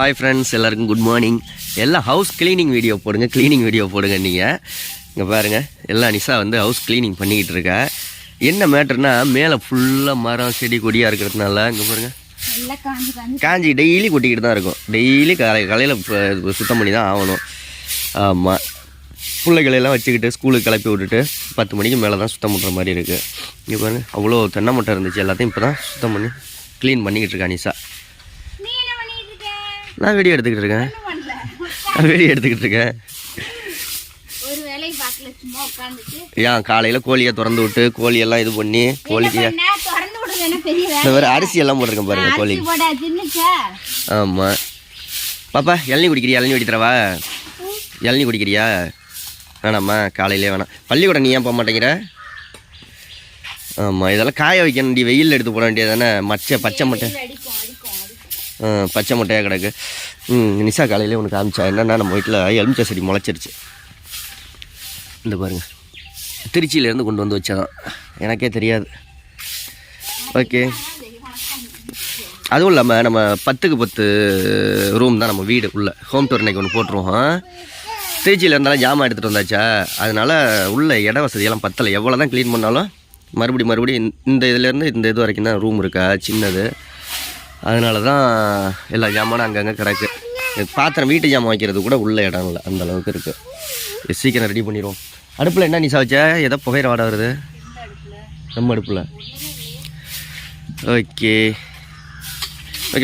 Hi friends, எல்லாருக்கும் good morning. எல்லாம் house cleaning video போடுங்க. நீங்கள் இங்கே பாருங்கள், எல்லாம் நிஷா வந்து ஹவுஸ் க்ளீனிங் பண்ணிக்கிட்டு இருக்கா. என்ன மேட்டர்னா, மேலே ஃபுல்லாக மரம் செடி கொடியாக இருக்கிறதுனால இங்கே பாருங்கள் காஞ்சி டெய்லி கொட்டிக்கிட்டு தான் இருக்கும். டெய்லி காலையில் சுத்தம் பண்ணி தான் ஆகணும். ஆமாம், பிள்ளைகளெல்லாம் வச்சுக்கிட்டு ஸ்கூலுக்கு கிளப்பி விட்டுட்டு 10 மணிக்கு மேலே தான் சுத்தம் பண்ணுற மாதிரி இருக்குது. இங்கே பாருங்கள், அவ்வளோ தென்னை மட்டை இருந்துச்சு, எல்லாத்தையும் இப்போ தான் சுத்தம் பண்ணி க்ளீன் பண்ணிக்கிட்டு இருக்கா நிஷா. நான் வீடியோ எடுத்துக்கிட்டு இருக்கேன். ஏன் காலையில் கோழியை திறந்து விட்டு கோழியெல்லாம் இது பண்ணி கோழிக்கு இந்த மாதிரி அரிசி எல்லாம் போட்டிருக்கேன் பாருங்கள் கோழிக்கு. ஆமாம் பாப்பா, இளநீ குடிக்கிறியா? இளநீ குடிக்கிறவா? இளநீ குடிக்கிறியா? வேணாம்மா, காலையிலே வேணாம். பள்ளிக்கூடம் நீ ஏன் போக மாட்டேங்கிற? ஆமாம், இதெல்லாம் காய வைக்க வேண்டிய, வெயிலில் எடுத்து போட வேண்டியது தானே. பச்சை முட்டையாக கிடக்கு. நிஷா காலையிலே உனக்கு காமிச்சா என்னென்னா, நம்ம வீட்டில் எலுமிச்சை செடி முளைச்சிருச்சு. இந்த பாருங்கள், திருச்சியிலேருந்து கொண்டு வந்து வச்சதான், எனக்கே தெரியாது. ஓகே, அதுவும் இல்லாமல் நம்ம 10க்கு 10 ரூம் தான் நம்ம வீடு உள்ள. ஹோம் டூர் இன்றைக்கி ஒன்று போட்டுருவோம். திருச்சியில் இருந்தாலும் ஜாமான் எடுத்துகிட்டு வந்தாச்சா, அதனால் உள்ள இட வசதியெல்லாம் பத்தலை. எவ்வளோ தான் க்ளீன் பண்ணாலும் மறுபடியும் இந்த இதுலேருந்து இந்த இது வரைக்கும் தான் ரூம் இருக்கா, சின்னது. அதனால தான் எல்லா ஜாமானும் அங்கங்கே கிடக்கு. பாத்திரம் வீட்டு ஜாமான் வைக்கிறது கூட உள்ள இடம் இல்லை, அந்த அளவுக்கு இருக்குது. சீக்கிரம் ரெடி பண்ணிடுவோம். அடுப்பில் என்ன நிஷா வச்சா? ஏதோ புகையிற வாடை வருது நம்ம அடுப்பில். ஓகே,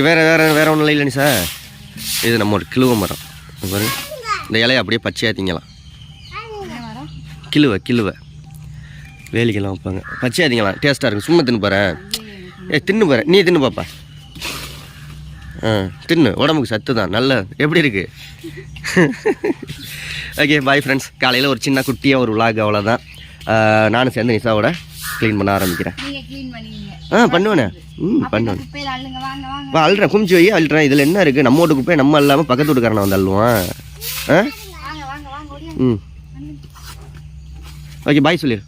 வேறு ஒன்றும் இல்லை நிஷா. இது நம்ம ஒரு கிழுவ மரம் பாருங்க. இந்த இலையை அப்படியே பச்சையாக திங்கலாம். கிழுவை வேலிக்கெல்லாம் வைப்பாங்க, பச்சையாக திங்கலாம், டேஸ்ட்டாக இருக்கும். சும்மா தின்னு பாரு. தின்னு பாரு, நீ தின்னு பாப்பா. தின்னு, உடம்புக்கு சத்து தான், நல்ல. எப்படி இருக்குது? Okay, bye friends. காலையில் ஒரு சின்ன குட்டியாக ஒரு விலாக், அவ்வளோதான். நானும் சேர்ந்து நிஷாவோட க்ளீன் பண்ண ஆரம்பிக்கிறேன். பண்ணுவேண்ணே. பண்ணுவேன். அள்ளுறேன், குமிச்சு வை, அள்ளுறேன். இதில் என்ன இருக்குது? நம்ம வீட்டு குப்பையை நம்ம இல்லாமல் பக்கத்து வீட்டுக்காரனை வந்து அள்ளுவான். ஓகே, பாய் சொல்லிடு.